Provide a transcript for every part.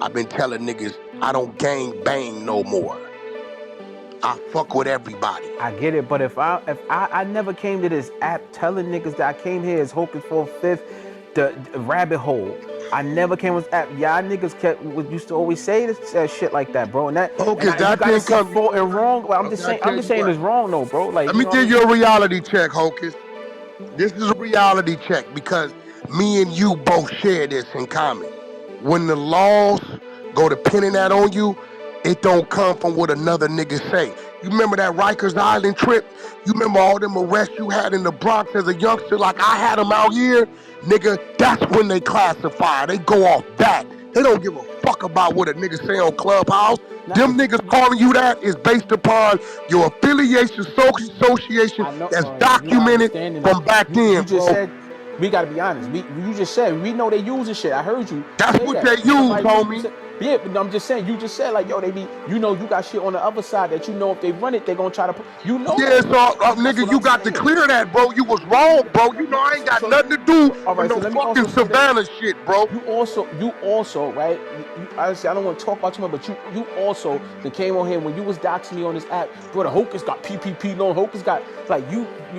I've been telling niggas I don't gang bang no more. I fuck with everybody. I get it, but if I never came to this app telling niggas that I came here as Hocus 45th, the rabbit hole. I never came with app. Y'all niggas used to always say this shit like that, bro. And Hocus, you that gotta didn't see come. fault and wrong. Well, I'm Okay, just I saying. tell I'm just you saying what. it's wrong though, bro. Like Let you me know what I give mean? you a reality check, Hocus. This is a reality check because me and you both share this in common. When the laws go to pinning that on you, it don't come from what another nigga say. You remember that Rikers Island trip? You remember all them arrests you had in the Bronx as a youngster like I had them out here? Nigga, that's when they classify. They go off that. They don't give a fuck about what a nigga say on Clubhouse. Them niggas calling you that is based upon your affiliation association I know that's you're not documented understanding from that. back You then, just bro. said we gotta be honest. You just said we know they using shit. I heard you That's say what that. they use, Somebody you homie. said yeah, but I'm just saying you just said like yo they be you know you got shit on the other side that you know if they run it they gonna try to you know Yeah, that. so That's nigga, what you I'm got to saying. clear that, bro. You was wrong, bro. You know I ain't got nothing to do All with right, so no let me also fucking say that Savannah shit, bro. you also right. Honestly, I don't want to talk about too much, but you also that came on here when you was doxing me on this app, bro. The Hocus got PPP loan. Hocus got like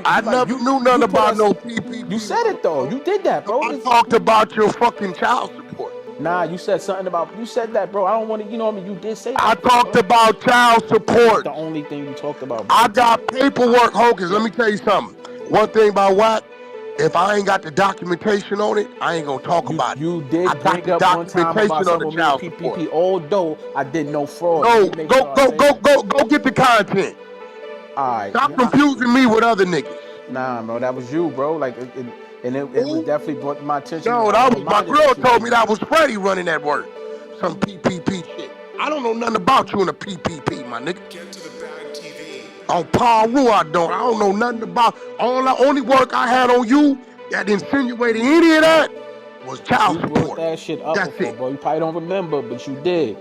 I like never knew nothing you put about us. no You PPP said loan, it though. bro. You did that, No, bro. I talked about your fucking child support. Nah, you said something about you said that, bro. I don't want to. You know what I mean? You did say I that though, talked bro. about child That's not support. the only thing you talked about, bro. I got paperwork, Hocus. Let me tell you something. One thing about Wack, if I ain't got the documentation on it, I ain't gonna talk about it. You I did got bring the up one time about documentation on the something with me and child support. PPP, although I did no fraud. Let No, me make go, sure I go, say go, that. go, go get the content. All right, Stop confusing me with other niggas. nah, bro, that was you, bro. Like, it was Who? definitely brought to my attention, and No, I was that was my reminded girl that you told did me that. that was Freddie running that work. Some PPP shit. I don't know nothing about you in a PPP, my nigga. Get to the bag TV. On Paru, I don't. I don't know nothing about. Only work I had on you that insinuated any of that was child You brought support. that shit up That's before, it. bro. You probably don't remember, but you did.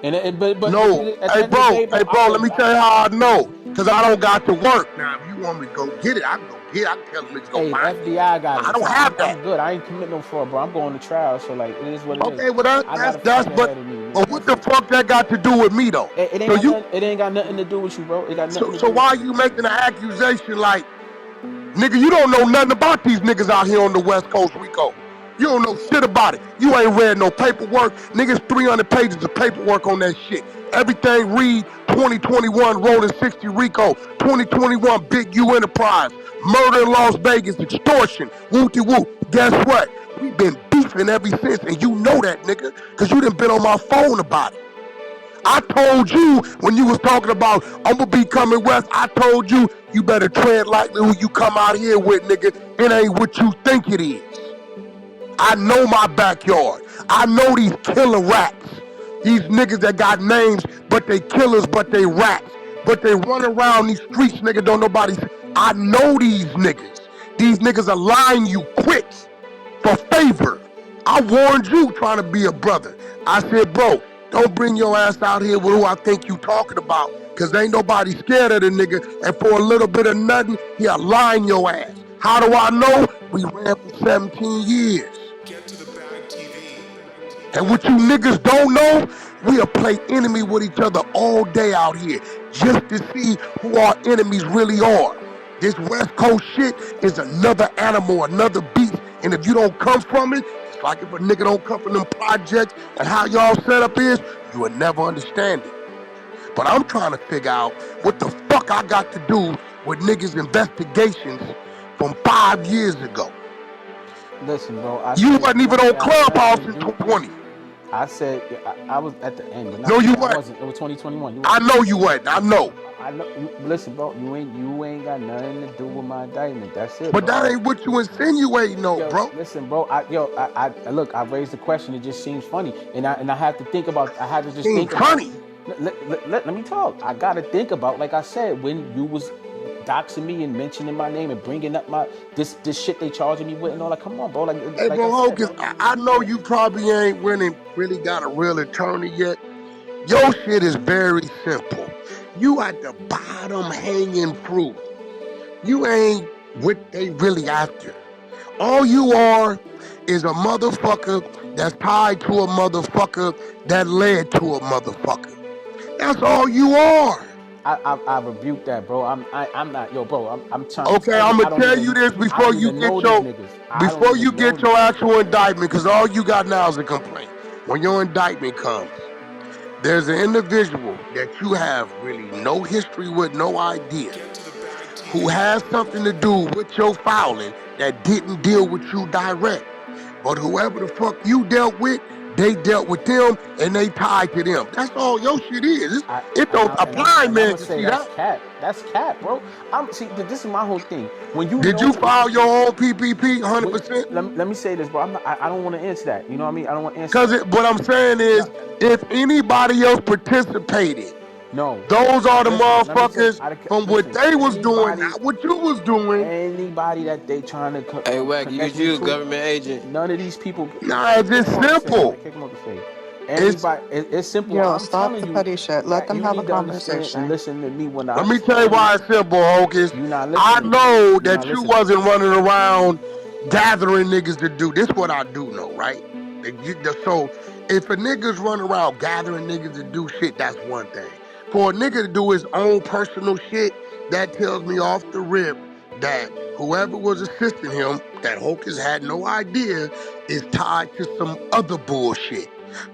But No, at the hey end of the bro, day, bro, let me tell you how I know. Cause I don't got to work. Now, if you want me to go get it, I can go get it. I can tell them niggas go hey, the find it. FBI got I it, so don't have that. I'm good. I ain't commit no fraud, bro. I'm going to trial, so like it is what it is. Okay, well I got a that's future but ahead of me, nigga. but what That's the it. fuck that got to do with me though? It ain't So got you nothing. It ain't got nothing to do with you, bro. It got nothing to so do with why you. are you making an accusation like nigga, you don't know nothing about these niggas out here on the West Coast, Rico. You don't know shit about it. You ain't read no paperwork. Niggas 300 pages of paperwork on that shit. Everything read 2021 Rolling 60 Rico, 2021 Big U Enterprise, murder in Las Vegas, extortion, wooty woo. Guess what? We been beefing ever since, and you know that, nigga, because you done been on my phone about it. I told you when you was talking about I'm gonna be coming west, I told you you better tread lightly who you come out here with, nigga. It ain't what you think it is. I know my backyard. I know these killer rats. These niggas that got names, but they killers, but they rats. But they run around these streets, nigga, don't nobody. I know these niggas. These niggas are lying you quick for favor. I warned you trying to be a brother. I said, bro, don't bring your ass out here with who I think you talking about. Cause ain't nobody scared of the nigga. And for a little bit of nothing, he'll line your ass. How do I know? We ran for 17 years. Get to the bag TV. And what you niggas don't know, we'll play enemy with each other all day out here just to see who our enemies really are. This West Coast shit is another animal, another beast. And if you don't come from it, just like if a nigga don't come from them projects and how y'all set up is, you will never understand it. But I'm trying to figure out what the fuck I got to do with niggas' investigations from 5 years ago. Listen, bro. I You said wasn't you even ain't on got Clubhouse nothing to in do. 2020. I said I was at the end, but No, not you yeah. I wasn't. wasn't. It was 2021. You I wasn't. know you wasn't. I know. I know. Listen, bro. You ain't got nothing to do with my indictment. That's it, But bro. that Like, ain't what you insinuating, no, yo, bro. listen, bro. I look. I raised the question. It just seems funny, and I have to think about. I had to just Seems think about. funny. Let me talk. I gotta think about, like I said, when you was doxing me and mentioning my name and bringing up my this shit they charging me with and all that. Come on, bro. Hey, Like I bro, said, Hocus, bro. I know you probably ain't really got a real attorney yet. Your shit is very simple. You at the bottom hanging fruit. You ain't what they really after. All you are is a motherfucker that's tied to a motherfucker that led to a motherfucker. That's all you are. I rebuke that, bro. I'm not, yo, bro. I'm trying to Okay, tell you. I'm gonna tell you this I don't even know these niggas. I don't even know these. actual indictment, because all you got now is a complaint. When your indictment comes, there's an individual that you have really no history with, no idea, Get to the bag TV. who has something to do with your fouling that didn't deal with you direct. But whoever the fuck you dealt with, they dealt with them and they tied to them. That's all your shit is. It don't, a blind I'm man gonna can say see that's that. cap. That's cap, bro. This is my whole thing. When you Did know, you file your own PPP wait, 100%? let me say this, bro. I don't want to answer that. You know what I mean? I don't want to answer Because that. what I'm saying No, is, if anybody else participated, no. those are the Listen, let me say. motherfuckers from what Listen. they was doing, Anybody, not what you was doing. anybody that they trying to Hey, Wack, connect use me you, to, government agent. none of these people. Nah, it's Kick just him off the stage, man. simple. Kick him off the stage. It's, Anybody, it's simple. Yo, I'm stop telling the you petty shit. Let that them you have a need to understand and conversation. listen to me when I let me tell you tell you. why it's simple, Hocus. You not I listening. know You not that you listening. wasn't running around gathering niggas to do. This what I do know, right? So if a nigga's running around gathering niggas to do shit, that's one thing. For a nigga to do his own personal shit, that tells me off the rip that whoever was assisting him, that Hocus had no idea, is tied to some other bullshit.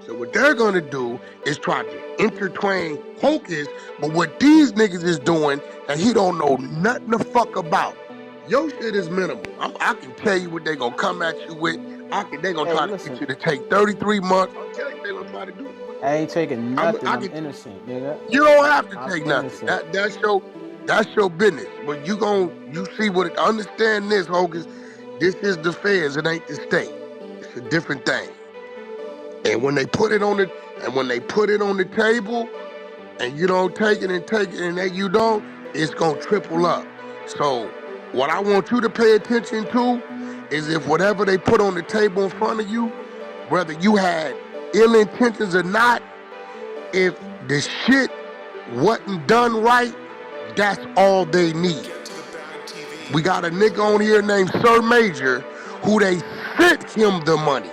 So what they're gonna do is try to intertwine Hocus, but what these niggas is doing that he don't know nothing the fuck about. Your shit is minimal. I can tell you what they gonna come at you with. They gonna Hey, try to get listen. you to take 33 months. I'm telling you, they gonna try to do it. I ain't taking I'm, nothing. I I'm can. innocent, nigga. You don't have to I'm take nothing. innocent. That's your business. But you see what it. Understand this, Hocus. This is the feds. It ain't the state. It's a different thing. And when they put it on the table, and you don't take it and then you don't, it's gonna triple up. So what I want you to pay attention to is, if whatever they put on the table in front of you, whether you had ill intentions or not, if the shit wasn't done right, that's all they need. Get to the bag TV. We got a nigga on here named Sir Major who they sent him the money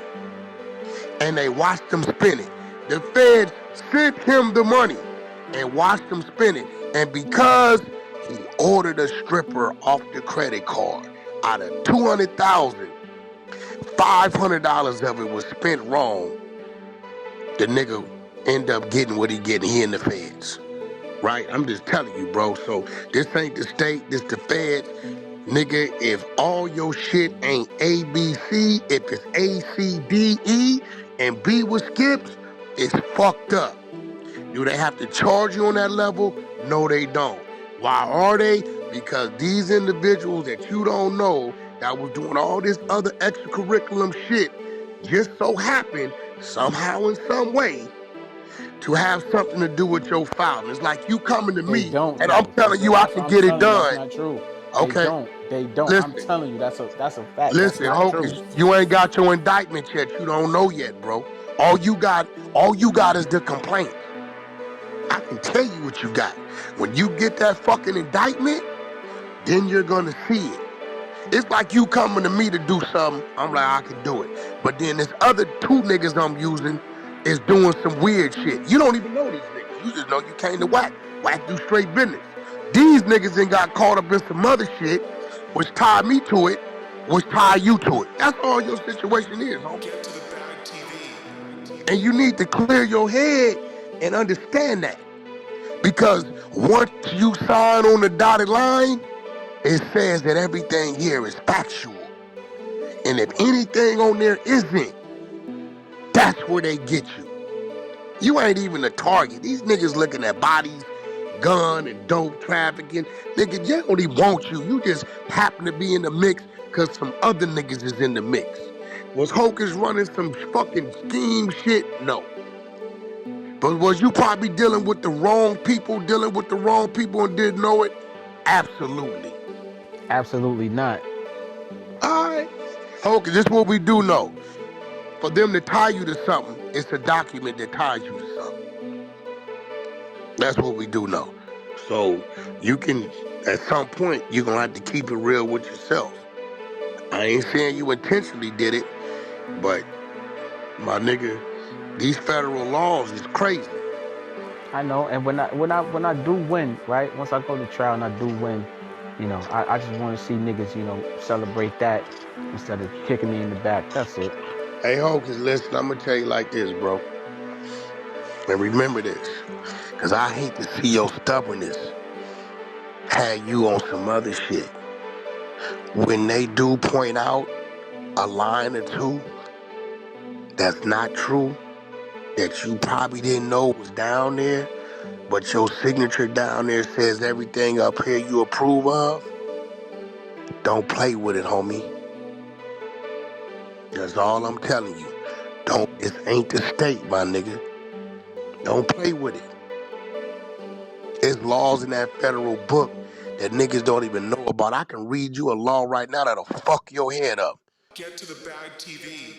and they watched him spend it. The feds sent him the money and watched him spend it. And because he ordered a stripper off the credit card, out of $200,000, $500 of it was spent wrong. The nigga end up getting what he getting. He in the feds, right? I'm just telling you, bro. So this ain't the state, this the feds. Nigga, if all your shit ain't A, B, C, if it's A, C, D, E, and B was skipped, it's fucked up. Do they have to charge you on that level? No, they don't. Why are they? Because these individuals that you don't know that was doing all this other extracurriculum shit just so happened, somehow in some way, to have something to do with your filing. It's like you coming to They me don't and I'm though. telling you I That's can what I'm get it telling you. That's done. not true. They Okay, don't. They don't. I'm listen. telling you. That's a fact. That's Listen, not true. Hocus, you ain't got your indictment yet. You don't know yet, bro. All you got is the complaints. I can tell you what you got. When you get that fucking indictment, then you're gonna see it. It's like you coming to me to do something. I'm like, I can do it. But then this other two niggas I'm using is doing some weird shit. You don't even know these niggas. You just know you came to Wack. Wack do straight business. These niggas then got caught up in some other shit, which tied me to it, which tied you to it. That's all your situation is, homie. Get to the bag TV. And you need to clear your head and understand that. Because once you sign on the dotted line, it says that everything here is factual. And if anything on there isn't, that's where they get you. You ain't even a target. These niggas looking at bodies, gun and dope trafficking. Nigga, they don't even want you. You just happen to be in the mix because some other niggas is in the mix. Was Hocus running some fucking scheme shit? No. But was you probably dealing with the wrong people and didn't know it? Absolutely. Absolutely not. All right. Hocus, this is what we do know. For them to tie you to something, it's a document that ties you to something. That's what we do know. So you can, at some point, you're going to have to keep it real with yourself. I ain't saying you intentionally did it. But my nigga, these federal laws is crazy. I know, and when I do win, right? Once I go to trial and I do win, you know, I just want to see niggas, you know, celebrate that instead of kicking me in the back. That's it. Hey Hocus, listen, I'm gonna tell you like this, bro. And remember this, cause I hate to see your stubbornness have you on some other shit. When they do point out a line or two that's not true, that you probably didn't know was down there, but your signature down there says everything up here you approve of, don't play with it, homie. That's all I'm telling you. Don't, this ain't the state, my nigga. Don't play with it. There's laws in that federal book that niggas don't even know about. I can read you a law right now that'll fuck your head up. Get to the Bag TV.